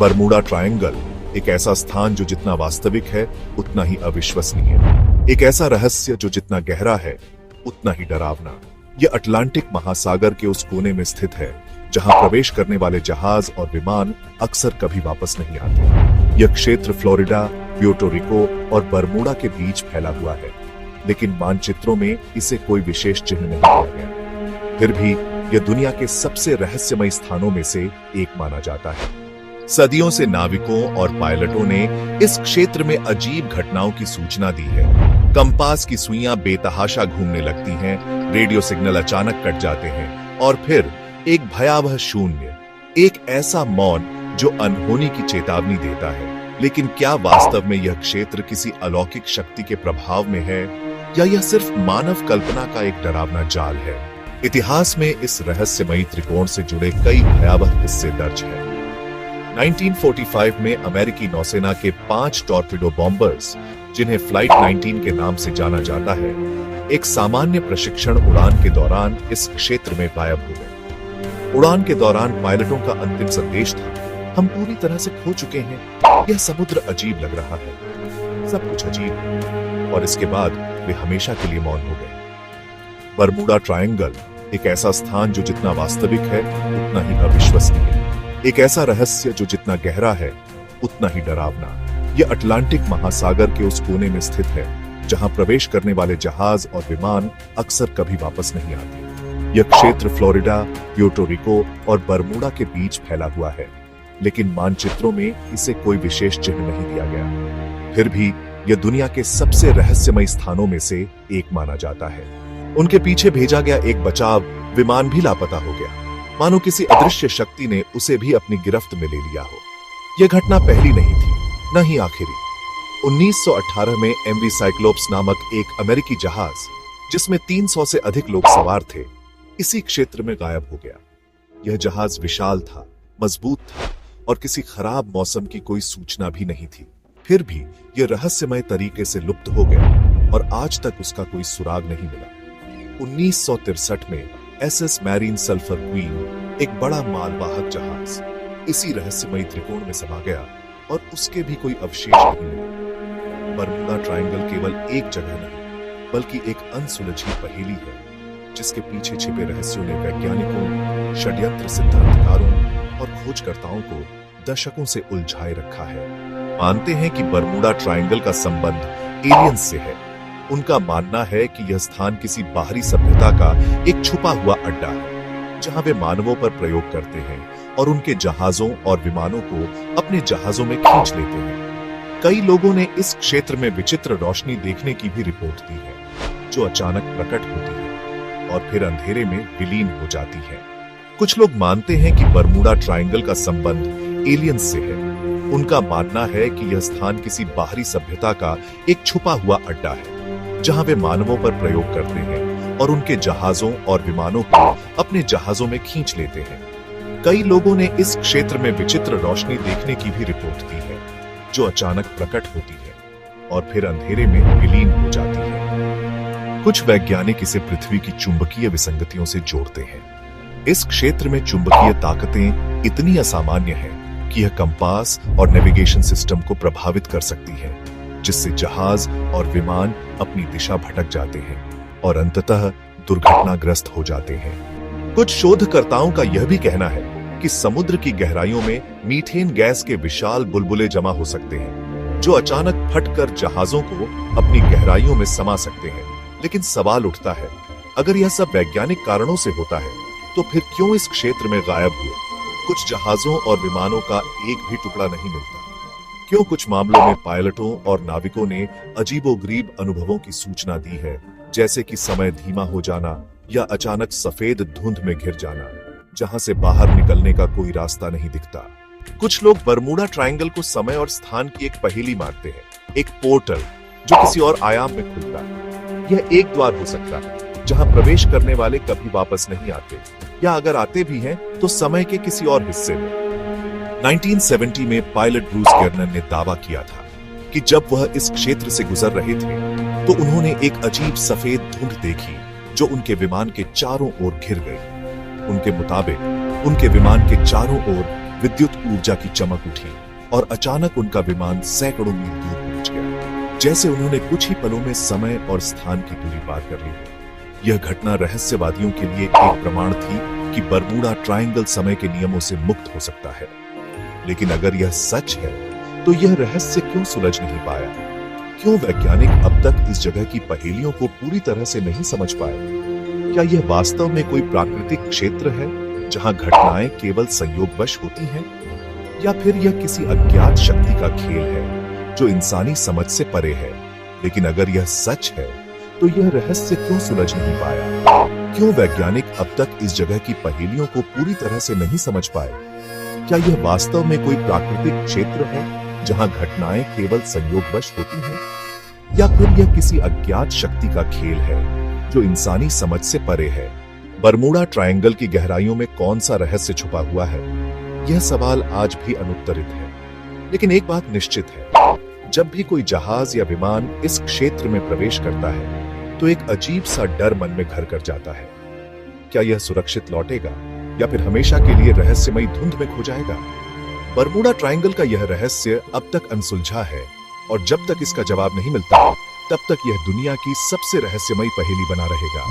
Bermuda triangle एक ऐसा स्थान जो जितना वास्तविक है उतना ही अविश्वसनीय, एक ऐसा रहस्य जो जितना गहरा है उतना ही डरावना। यह अटलांटिक महासागर के उस कोने में स्थित है जहां प्रवेश करने वाले जहाज और विमान अक्सर कभी वापस नहीं आते। यह क्षेत्र फ्लोरिडा, प्यूर्टो रिको और बरमूडा के बीच फैला हुआ है, लेकिन मानचित्रों में इसे कोई विशेष चिन्ह नहीं दिया गया। फिर भी यह दुनिया के सबसे रहस्यमय स्थानों में से एक माना जाता है। सदियों से नाविकों और पायलटों ने इस क्षेत्र में अजीब घटनाओं की सूचना दी है। कंपास की सुइयां बेतहाशा घूमने लगती हैं, रेडियो सिग्नल अचानक कट जाते हैं और फिर एक भयावह शून्य, एक ऐसा मौन जो अनहोनी की चेतावनी देता है। लेकिन क्या वास्तव में यह क्षेत्र किसी अलौकिक शक्ति के प्रभाव में है या यह सिर्फ मानव कल्पना का एक डरावना जाल है? इतिहास में इस रहस्यमयी त्रिकोण से जुड़े कई भयावह किस्से दर्ज हैं। 1945 में अमेरिकी नौसेना के 5 टॉर्पिडो बॉम्बर्स, जिन्हें फ्लाइट 19 के नाम से जाना जाता है, एक सामान्य प्रशिक्षण उड़ान के दौरान इस क्षेत्र में गायब हो गए। उड़ान के दौरान पायलटों का अंतिम संदेश था, हम पूरी तरह से खो चुके हैं, यह समुद्र अजीब लग रहा है, सब कुछ अजीब है। और इसके बाद वे हमेशा के लिए मौन हो गए। बरमूडा ट्रायंगल एक ऐसा स्थान जो जितना वास्तविक है उतना ही अविश्वसनीय, एक ऐसा रहस्य जो जितना गहरा है उतना ही डरावना। यह अटलांटिक महासागर के उस कोने में स्थित है जहां प्रवेश करने वाले जहाज और विमान अक्सर कभी वापस नहीं आते। यह क्षेत्र फ्लोरिडा, प्यूर्टो रिको और बरमूडा के बीच फैला हुआ है, लेकिन मानचित्रों में इसे कोई विशेष चिन्ह नहीं दिया गया। फिर भी यह दुनिया के सबसे रहस्यमय स्थानों में से एक माना जाता है। उनके पीछे भेजा गया एक बचाव विमान भी लापता हो गया, मानो किसी अदृश्य शक्ति ने उसे भी अपनी गिरफ्त में ले लिया हो। यह घटना पहली नहीं थी, न ही आखिरी। 1918 में एमवी साइक्लोप्स नामक एक अमेरिकी जहाज, जिसमें 300 से अधिक लोग सवार थे, इसी क्षेत्र में गायब हो गया। यह जहाज विशाल था, मजबूत था और किसी खराब मौसम की कोई सूचना भी नहीं थी। फिर भी यह रहस्यमय तरीके से लुप्त हो गया और आज तक उसका कोई सुराग नहीं मिला। 1963 में एसएस मैरीन सल्फर क्वीन, एक बड़ा मालवाहक जहाज, इसी रहस्यमय त्रिकोण में समा गया और उसके भी कोई अवशेष नहीं मिले। बरमूडा ट्रायंगल केवल एक जगह नहीं, बल्कि एक अनसुलझी पहेली है, जिसके पीछे छिपे रहस्यों ने वैज्ञानिकों, षड्यंत्र सिद्धांतकारों और खोजकर्ताओं को दशकों से उलझाए रखा है। मानते हैं कि बरमूडा ट्रायंगल का संबंध एलियंस से है। उनका मानना है कि यह स्थान किसी बाहरी सभ्यता का एक छुपा हुआ अड्डा है, जहां वे मानवों पर प्रयोग करते हैं और उनके जहाजों और विमानों को अपने जहाजों में खींच लेते हैं। कई लोगों ने इस क्षेत्र में विचित्र रोशनी देखने की भी रिपोर्ट दी है, जो अचानक प्रकट होती है और फिर अंधेरे में विलीन हो जाती है। कुछ लोग मानते हैं कि बरमूडा ट्रायंगल का संबंध एलियंस से है। उनका मानना है कि यह स्थान किसी बाहरी सभ्यता का एक छुपा हुआ अड्डा है, जहां वे मानवों पर प्रयोग करते हैं और उनके जहाजों और विमानों को अपने जहाजों में खींच लेते हैं। कई लोगों ने इस क्षेत्र में विचित्र रोशनी देखने की भी रिपोर्ट दी है, जो अचानक प्रकट होती है और फिर अंधेरे में विलीन हो जाती है। कुछ वैज्ञानिक इसे पृथ्वी की चुंबकीय विसंगतियों से जोड़ते हैं। इस क्षेत्र में चुंबकीय ताकतें इतनी असामान्य हैं कि यह कंपास और नेविगेशन सिस्टम को प्रभावित कर सकती है, जिससे जहाज और विमान अपनी दिशा भटक जाते हैं और अंततः दुर्घटनाग्रस्त हो जाते हैं। कुछ शोधकर्ताओं का यह भी कहना है कि समुद्र की गहराइयों में मीथेन गैस के विशाल बुलबुले जमा हो सकते हैं, जो अचानक फटकर जहाजों को अपनी गहराइयों में समा सकते हैं। लेकिन सवाल उठता है, अगर यह सब वैज्ञानिक कारणों से होता है, तो फिर क्यों इस क्षेत्र में गायब हुए कुछ जहाजों और विमानों का एक भी टुकड़ा नहीं मिलता? क्यों कुछ मामलों में पायलटों और नाविकों ने अजीबोगरीब अनुभवों की सूचना दी है, जैसे कि समय धीमा हो जाना या अचानक सफेद धुंध में घिर जाना, जहां से बाहर निकलने का कोई रास्ता नहीं दिखता? कुछ लोग बरमूडा ट्रायंगल को समय और स्थान की एक पहेली मानते हैं, एक पोर्टल जो किसी और आयाम में खुलता है। यह एक द्वार हो सकता है जहां प्रवेश करने वाले कभी वापस नहीं आते, या अगर आते भी हैं तो समय के किसी और हिस्से में। 1970 में पायलट ब्रूस गर्नर ने दावा किया था कि जब वह इस क्षेत्र से गुजर रहे थे तो उन्होंने एक अजीब सफेद धुंध देखी जो उनके विमान के चारों ओर घिर गई। उनके मुताबिक उनके विमान के चारों ओर विद्युत ऊर्जा की चमक उठी और अचानक उनका विमान सैकड़ों मील दूर पहुंच गया, जैसे उन्होंने कुछ ही पलों में समय और स्थान की दूरी पार कर ली। यह घटना रहस्यवादियों के लिए एक प्रमाण थी कि बरमूडा ट्रायंगल समय के नियमों से मुक्त हो सकता है। लेकिन अगर यह सच है तो यह रहस्य क्यों सुलझ नहीं पाया? क्यों वैज्ञानिक अब तक इस जगह की पहेलियों को पूरी तरह से नहीं समझ पाए? क्या यह वास्तव में कोई प्राकृतिक क्षेत्र है जहां घटनाएं केवल संयोगवश होती हैं, या फिर यह किसी अज्ञात शक्ति का खेल है जो इंसानी समझ से परे है? लेकिन अगर यह सच है तो यह रहस्य क्यों सुलझ नहीं पाया? क्यों वैज्ञानिक अब तक इस जगह की पहेलियों को पूरी तरह से नहीं समझ पाए? क्या यह वास्तव में कोई प्राकृतिक क्षेत्र है जहां घटनाएं केवल संयोगवश होती हैं, या फिर यह किसी अज्ञात शक्ति का खेल है जो इंसानी समझ से परे है? बरमूडा ट्रायंगल की गहराइयों में कौन सा रहस्य छुपा हुआ है? यह सवाल आज भी अनुत्तरित है। लेकिन एक बात निश्चित है, जब भी कोई जहाज या विमान इस क्षेत्र में प्रवेश करता है तो एक अजीब सा डर मन में घर कर जाता है। क्या यह सुरक्षित लौटेगा या फिर हमेशा के लिए रहस्यमयी धुंध में खो जाएगा? बरमूडा ट्रायंगल का यह रहस्य अब तक अनसुलझा है, और जब तक इसका जवाब नहीं मिलता तब तक यह दुनिया की सबसे रहस्यमयी पहेली बना रहेगा।